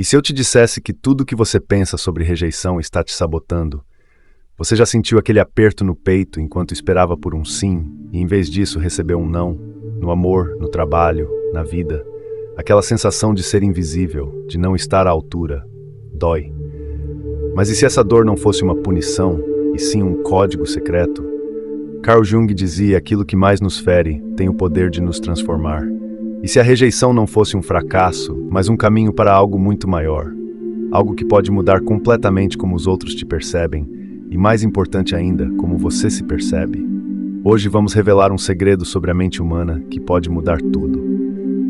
E se eu te dissesse que tudo que você pensa sobre rejeição está te sabotando? Você já sentiu aquele aperto no peito enquanto esperava por um sim, e em vez disso recebeu um não? No amor, no trabalho, na vida. Aquela sensação de ser invisível, de não estar à altura. Dói. Mas e se essa dor não fosse uma punição, e sim um código secreto? Carl Jung dizia: aquilo que mais nos fere tem o poder de nos transformar. E se a rejeição não fosse um fracasso, mas um caminho para algo muito maior? Algo que pode mudar completamente como os outros te percebem, e mais importante ainda, como você se percebe. Hoje vamos revelar um segredo sobre a mente humana que pode mudar tudo.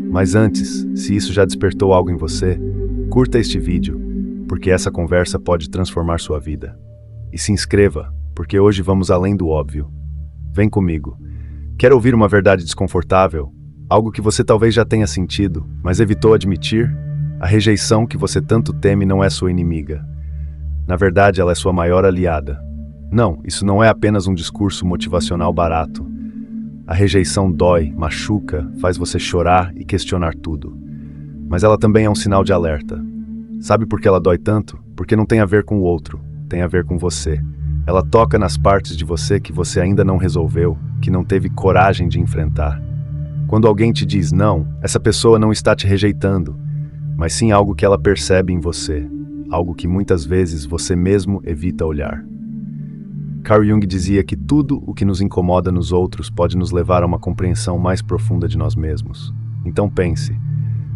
Mas antes, se isso já despertou algo em você, curta este vídeo, porque essa conversa pode transformar sua vida. E se inscreva, porque hoje vamos além do óbvio. Vem comigo. Quer ouvir uma verdade desconfortável? Algo que você talvez já tenha sentido, mas evitou admitir? A rejeição que você tanto teme não é sua inimiga. Na verdade, ela é sua maior aliada. Não, isso não é apenas um discurso motivacional barato. A rejeição dói, machuca, faz você chorar e questionar tudo. Mas ela também é um sinal de alerta. Sabe por que ela dói tanto? Porque não tem a ver com o outro, tem a ver com você. Ela toca nas partes de você que você ainda não resolveu, que não teve coragem de enfrentar. Quando alguém te diz não, essa pessoa não está te rejeitando, mas sim algo que ela percebe em você, algo que muitas vezes você mesmo evita olhar. Carl Jung dizia que tudo o que nos incomoda nos outros pode nos levar a uma compreensão mais profunda de nós mesmos. Então pense,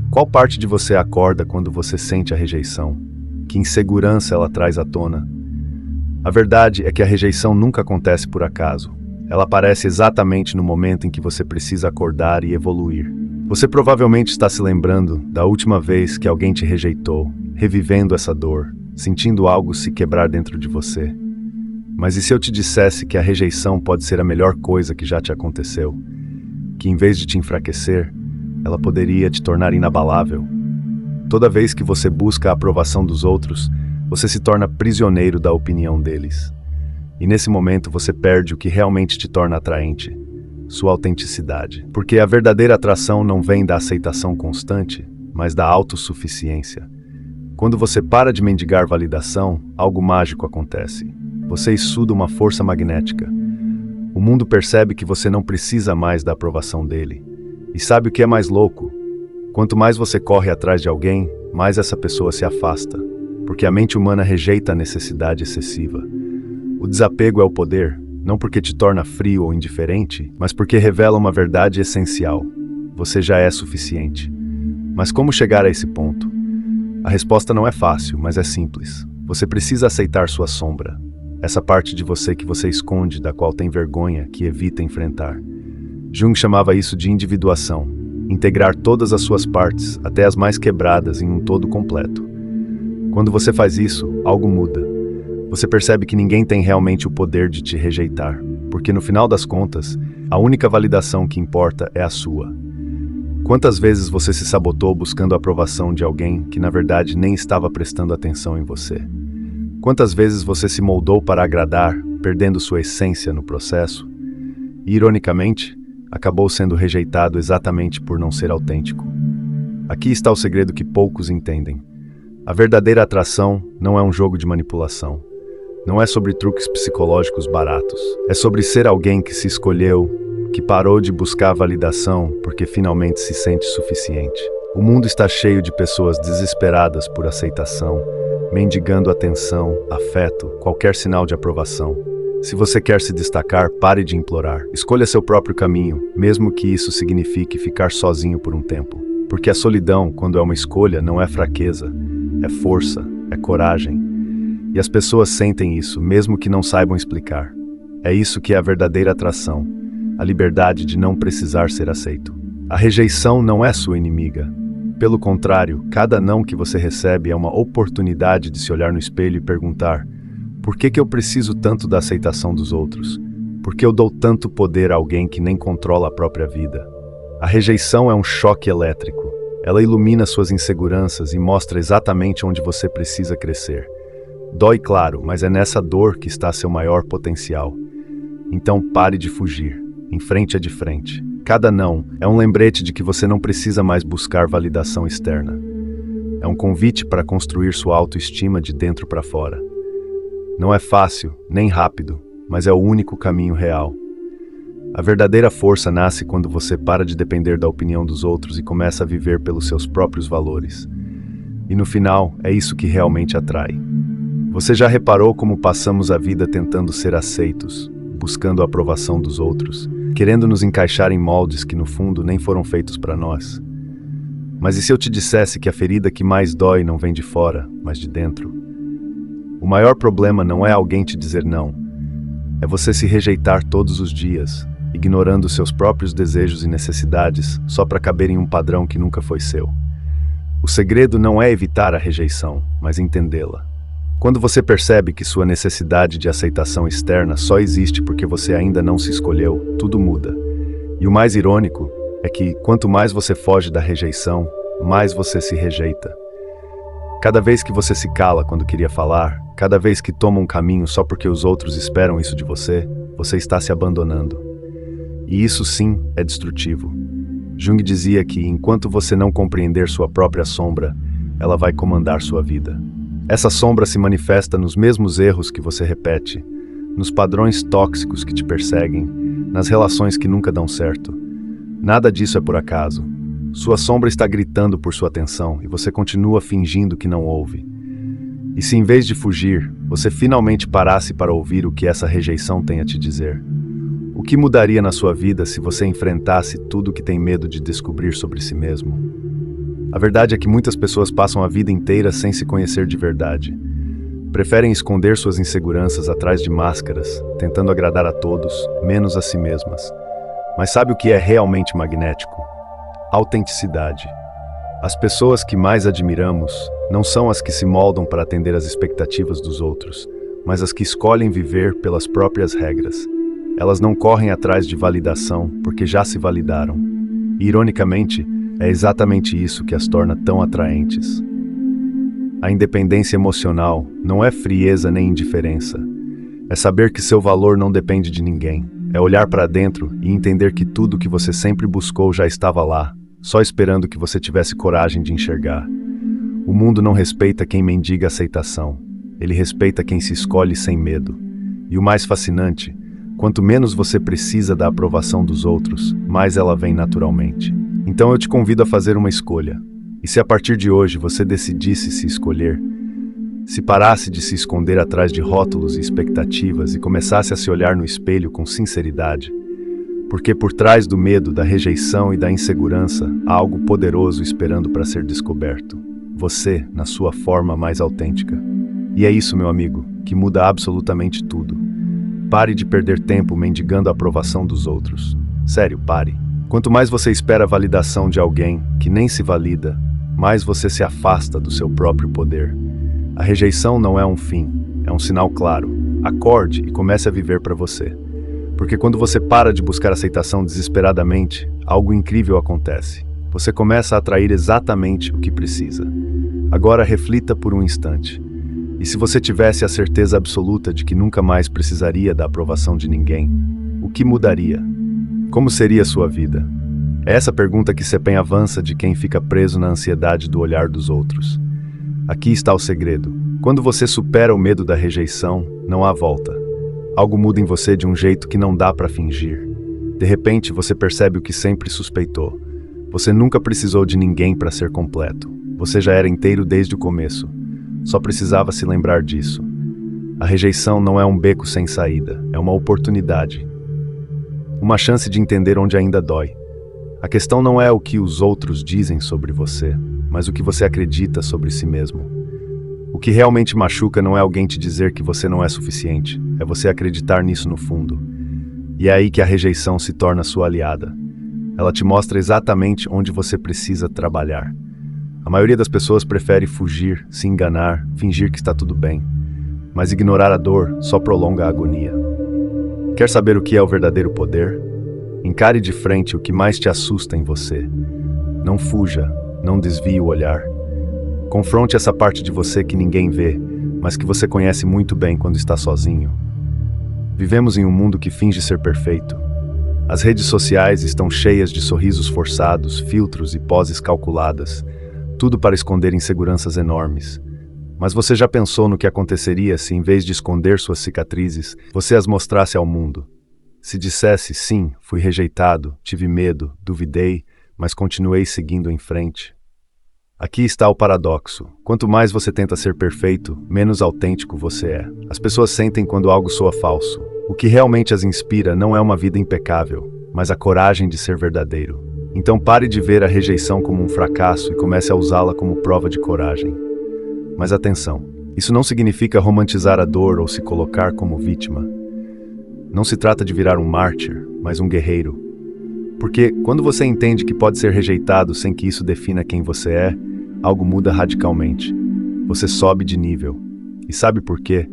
qual parte de você acorda quando você sente a rejeição? Que insegurança ela traz à tona? A verdade é que a rejeição nunca acontece por acaso. Ela aparece exatamente no momento em que você precisa acordar e evoluir. Você provavelmente está se lembrando da última vez que alguém te rejeitou, revivendo essa dor, sentindo algo se quebrar dentro de você. Mas e se eu te dissesse que a rejeição pode ser a melhor coisa que já te aconteceu? Que em vez de te enfraquecer, ela poderia te tornar inabalável? Toda vez que você busca a aprovação dos outros, você se torna prisioneiro da opinião deles. E nesse momento você perde o que realmente te torna atraente, sua autenticidade. Porque a verdadeira atração não vem da aceitação constante, mas da autossuficiência. Quando você para de mendigar validação, algo mágico acontece. Você exuda uma força magnética. O mundo percebe que você não precisa mais da aprovação dele. E sabe o que é mais louco? Quanto mais você corre atrás de alguém, mais essa pessoa se afasta. Porque a mente humana rejeita a necessidade excessiva. O desapego é o poder, não porque te torna frio ou indiferente, mas porque revela uma verdade essencial. Você já é suficiente. Mas como chegar a esse ponto? A resposta não é fácil, mas é simples. Você precisa aceitar sua sombra. Essa parte de você que você esconde, da qual tem vergonha, que evita enfrentar. Jung chamava isso de individuação. Integrar todas as suas partes, até as mais quebradas, em um todo completo. Quando você faz isso, algo muda. Você percebe que ninguém tem realmente o poder de te rejeitar, porque no final das contas, a única validação que importa é a sua. Quantas vezes você se sabotou buscando a aprovação de alguém que na verdade nem estava prestando atenção em você? Quantas vezes você se moldou para agradar, perdendo sua essência no processo? E, ironicamente, acabou sendo rejeitado exatamente por não ser autêntico. Aqui está o segredo que poucos entendem. A verdadeira atração não é um jogo de manipulação. Não é sobre truques psicológicos baratos. É sobre ser alguém que se escolheu, que parou de buscar validação porque finalmente se sente suficiente. O mundo está cheio de pessoas desesperadas por aceitação, mendigando atenção, afeto, qualquer sinal de aprovação. Se você quer se destacar, pare de implorar. Escolha seu próprio caminho, mesmo que isso signifique ficar sozinho por um tempo. Porque a solidão, quando é uma escolha, não é fraqueza, é força, é coragem. E as pessoas sentem isso, mesmo que não saibam explicar. É isso que é a verdadeira atração, a liberdade de não precisar ser aceito. A rejeição não é sua inimiga. Pelo contrário, cada não que você recebe é uma oportunidade de se olhar no espelho e perguntar: por que eu preciso tanto da aceitação dos outros? Por que eu dou tanto poder a alguém que nem controla a própria vida? A rejeição é um choque elétrico. Ela ilumina suas inseguranças e mostra exatamente onde você precisa crescer. Dói, claro, mas é nessa dor que está seu maior potencial. Então pare de fugir. Enfrente é de frente. Cada não é um lembrete de que você não precisa mais buscar validação externa. É um convite para construir sua autoestima de dentro para fora. Não é fácil, nem rápido, mas é o único caminho real. A verdadeira força nasce quando você para de depender da opinião dos outros e começa a viver pelos seus próprios valores. E no final, é isso que realmente atrai. Você já reparou como passamos a vida tentando ser aceitos, buscando a aprovação dos outros, querendo nos encaixar em moldes que no fundo nem foram feitos para nós? Mas e se eu te dissesse que a ferida que mais dói não vem de fora, mas de dentro? O maior problema não é alguém te dizer não, é você se rejeitar todos os dias, ignorando seus próprios desejos e necessidades só para caber em um padrão que nunca foi seu. O segredo não é evitar a rejeição, mas entendê-la. Quando você percebe que sua necessidade de aceitação externa só existe porque você ainda não se escolheu, tudo muda. E o mais irônico é que, quanto mais você foge da rejeição, mais você se rejeita. Cada vez que você se cala quando queria falar, cada vez que toma um caminho só porque os outros esperam isso de você, você está se abandonando. E isso sim é destrutivo. Jung dizia que, enquanto você não compreender sua própria sombra, ela vai comandar sua vida. Essa sombra se manifesta nos mesmos erros que você repete, nos padrões tóxicos que te perseguem, nas relações que nunca dão certo. Nada disso é por acaso. Sua sombra está gritando por sua atenção e você continua fingindo que não ouve. E se em vez de fugir, você finalmente parasse para ouvir o que essa rejeição tem a te dizer? O que mudaria na sua vida se você enfrentasse tudo o que tem medo de descobrir sobre si mesmo? A verdade é que muitas pessoas passam a vida inteira sem se conhecer de verdade. Preferem esconder suas inseguranças atrás de máscaras, tentando agradar a todos, menos a si mesmas. Mas sabe o que é realmente magnético? Autenticidade. As pessoas que mais admiramos não são as que se moldam para atender às expectativas dos outros, mas as que escolhem viver pelas próprias regras. Elas não correm atrás de validação porque já se validaram. E, ironicamente, é exatamente isso que as torna tão atraentes. A independência emocional não é frieza nem indiferença. É saber que seu valor não depende de ninguém. É olhar para dentro e entender que tudo o que você sempre buscou já estava lá, só esperando que você tivesse coragem de enxergar. O mundo não respeita quem mendiga aceitação. Ele respeita quem se escolhe sem medo. E o mais fascinante, quanto menos você precisa da aprovação dos outros, mais ela vem naturalmente. Então eu te convido a fazer uma escolha. E se a partir de hoje você decidisse se escolher, se parasse de se esconder atrás de rótulos e expectativas e começasse a se olhar no espelho com sinceridade, porque por trás do medo, da rejeição e da insegurança há algo poderoso esperando para ser descoberto. Você, na sua forma mais autêntica. E é isso, meu amigo, que muda absolutamente tudo. Pare de perder tempo mendigando a aprovação dos outros. Sério, pare. Quanto mais você espera a validação de alguém que nem se valida, mais você se afasta do seu próprio poder. A rejeição não é um fim, é um sinal claro. Acorde e comece a viver para você. Porque quando você para de buscar aceitação desesperadamente, algo incrível acontece. Você começa a atrair exatamente o que precisa. Agora reflita por um instante. E se você tivesse a certeza absoluta de que nunca mais precisaria da aprovação de ninguém, o que mudaria? Como seria a sua vida? É essa pergunta que Sepem avança de quem fica preso na ansiedade do olhar dos outros. Aqui está o segredo. Quando você supera o medo da rejeição, não há volta. Algo muda em você de um jeito que não dá para fingir. De repente, você percebe o que sempre suspeitou. Você nunca precisou de ninguém para ser completo. Você já era inteiro desde o começo. Só precisava se lembrar disso. A rejeição não é um beco sem saída, é uma oportunidade. Uma chance de entender onde ainda dói. A questão não é o que os outros dizem sobre você, mas o que você acredita sobre si mesmo. O que realmente machuca não é alguém te dizer que você não é suficiente, é você acreditar nisso no fundo. E é aí que a rejeição se torna sua aliada. Ela te mostra exatamente onde você precisa trabalhar. A maioria das pessoas prefere fugir, se enganar, fingir que está tudo bem. Mas ignorar a dor só prolonga a agonia. Quer saber o que é o verdadeiro poder? Encare de frente o que mais te assusta em você. Não fuja, não desvie o olhar. Confronte essa parte de você que ninguém vê, mas que você conhece muito bem quando está sozinho. Vivemos em um mundo que finge ser perfeito. As redes sociais estão cheias de sorrisos forçados, filtros e poses calculadas. tudo para esconder inseguranças enormes. Mas você já pensou no que aconteceria se, em vez de esconder suas cicatrizes, você as mostrasse ao mundo? Se dissesse, sim, fui rejeitado, tive medo, duvidei, mas continuei seguindo em frente. Aqui está o paradoxo. Quanto mais você tenta ser perfeito, menos autêntico você é. As pessoas sentem quando algo soa falso. O que realmente as inspira não é uma vida impecável, mas a coragem de ser verdadeiro. Então pare de ver a rejeição como um fracasso e comece a usá-la como prova de coragem. Mas atenção, isso não significa romantizar a dor ou se colocar como vítima. Não se trata de virar um mártir, mas um guerreiro. Porque quando você entende que pode ser rejeitado sem que isso defina quem você é, algo muda radicalmente. Você sobe de nível. E sabe por quê?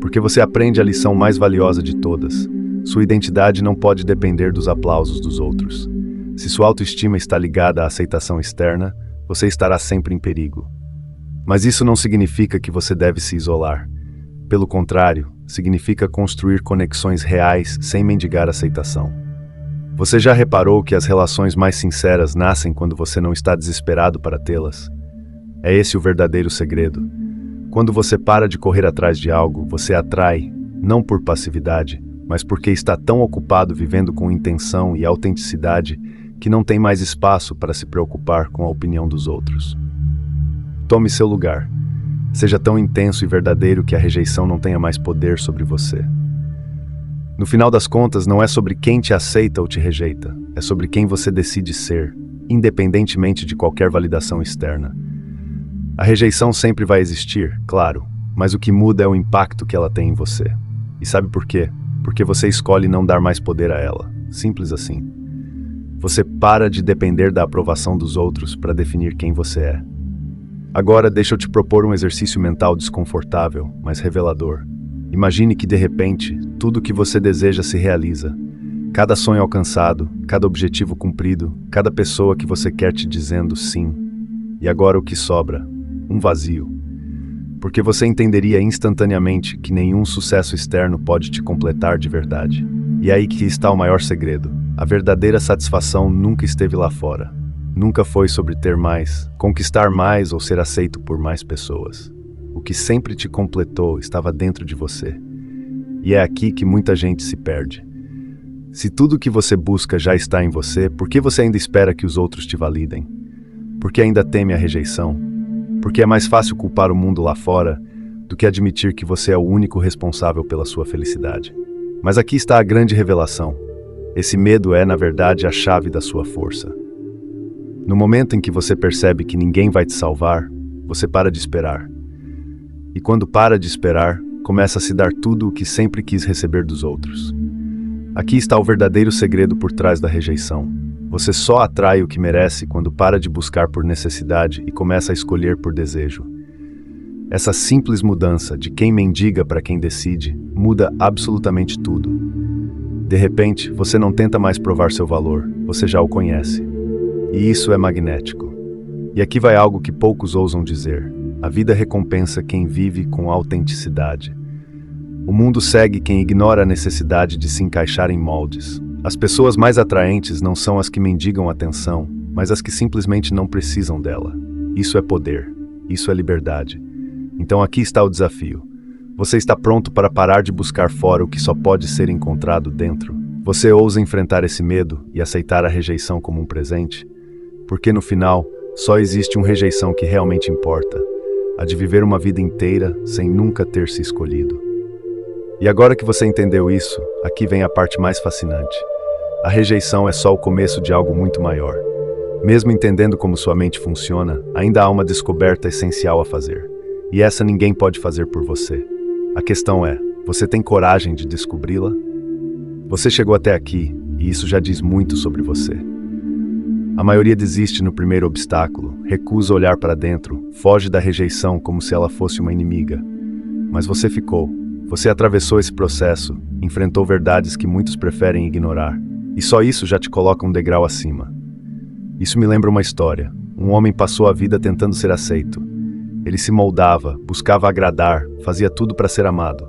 Porque você aprende a lição mais valiosa de todas. Sua identidade não pode depender dos aplausos dos outros. Se sua autoestima está ligada à aceitação externa, você estará sempre em perigo. Mas isso não significa que você deve se isolar. Pelo contrário, significa construir conexões reais sem mendigar aceitação. Você já reparou que as relações mais sinceras nascem quando você não está desesperado para tê-las? É esse o verdadeiro segredo. Quando você para de correr atrás de algo, você atrai, não por passividade, mas porque está tão ocupado vivendo com intenção e autenticidade que não tem mais espaço para se preocupar com a opinião dos outros. Tome seu lugar. Seja tão intenso e verdadeiro que a rejeição não tenha mais poder sobre você. No final das contas, não é sobre quem te aceita ou te rejeita, é sobre quem você decide ser, independentemente de qualquer validação externa. A rejeição sempre vai existir, claro, mas o que muda é o impacto que ela tem em você. E sabe por quê? Porque você escolhe não dar mais poder a ela. Simples assim. Você para de depender da aprovação dos outros para definir quem você é. Agora, deixa eu te propor um exercício mental desconfortável, mas revelador. Imagine que, de repente, tudo o que você deseja se realiza. Cada sonho alcançado, cada objetivo cumprido, cada pessoa que você quer te dizendo sim. E agora o que sobra? Um vazio. Porque você entenderia instantaneamente que nenhum sucesso externo pode te completar de verdade. E aí que está o maior segredo. A verdadeira satisfação nunca esteve lá fora. Nunca foi sobre ter mais, conquistar mais ou ser aceito por mais pessoas. O que sempre te completou estava dentro de você. E é aqui que muita gente se perde. Se tudo o que você busca já está em você, por que você ainda espera que os outros te validem? Por que ainda teme a rejeição? Porque é mais fácil culpar o mundo lá fora do que admitir que você é o único responsável pela sua felicidade. Mas aqui está a grande revelação. Esse medo é, na verdade, a chave da sua força. No momento em que você percebe que ninguém vai te salvar, você para de esperar. E quando para de esperar, começa a se dar tudo o que sempre quis receber dos outros. Aqui está o verdadeiro segredo por trás da rejeição. Você só atrai o que merece quando para de buscar por necessidade e começa a escolher por desejo. Essa simples mudança de quem mendiga para quem decide muda absolutamente tudo. De repente, você não tenta mais provar seu valor, você já o conhece. E isso é magnético. E aqui vai algo que poucos ousam dizer. A vida recompensa quem vive com autenticidade. O mundo segue quem ignora a necessidade de se encaixar em moldes. As pessoas mais atraentes não são as que mendigam atenção, mas as que simplesmente não precisam dela. Isso é poder. Isso é liberdade. Então aqui está o desafio. Você está pronto para parar de buscar fora o que só pode ser encontrado dentro? Você ousa enfrentar esse medo e aceitar a rejeição como um presente? Porque no final, só existe uma rejeição que realmente importa. A de viver uma vida inteira sem nunca ter se escolhido. E agora que você entendeu isso, aqui vem a parte mais fascinante. A rejeição é só o começo de algo muito maior. Mesmo entendendo como sua mente funciona, ainda há uma descoberta essencial a fazer. E essa ninguém pode fazer por você. A questão é, você tem coragem de descobri-la? Você chegou até aqui, e isso já diz muito sobre você. A maioria desiste no primeiro obstáculo, recusa olhar para dentro, foge da rejeição como se ela fosse uma inimiga. Mas você ficou. Você atravessou esse processo, enfrentou verdades que muitos preferem ignorar. E só isso já te coloca um degrau acima. Isso me lembra uma história. Um homem passou a vida tentando ser aceito. Ele se moldava, buscava agradar, fazia tudo para ser amado.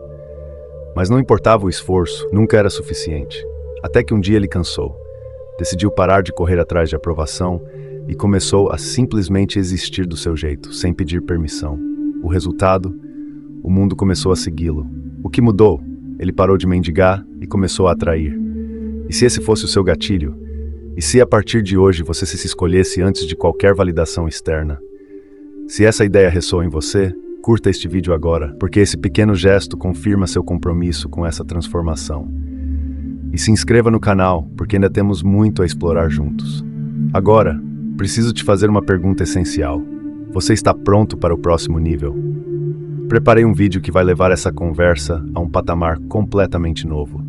Mas não importava o esforço, nunca era suficiente. Até que um dia ele cansou. Decidiu parar de correr atrás de aprovação, e começou a simplesmente existir do seu jeito, sem pedir permissão. O resultado? O mundo começou a segui-lo. O que mudou? Ele parou de mendigar e começou a atrair. E se esse fosse o seu gatilho? E se a partir de hoje você se escolhesse antes de qualquer validação externa? Se essa ideia ressoa em você, curta este vídeo agora, porque esse pequeno gesto confirma seu compromisso com essa transformação. E se inscreva no canal, porque ainda temos muito a explorar juntos. Agora, preciso te fazer uma pergunta essencial. Você está pronto para o próximo nível? Preparei um vídeo que vai levar essa conversa a um patamar completamente novo.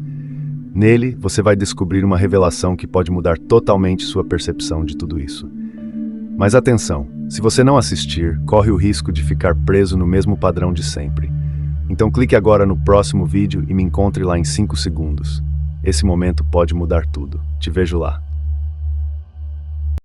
Nele, você vai descobrir uma revelação que pode mudar totalmente sua percepção de tudo isso. Mas atenção, se você não assistir, corre o risco de ficar preso no mesmo padrão de sempre. Então clique agora no próximo vídeo e me encontre lá em 5 segundos. Esse momento pode mudar tudo. Te vejo lá.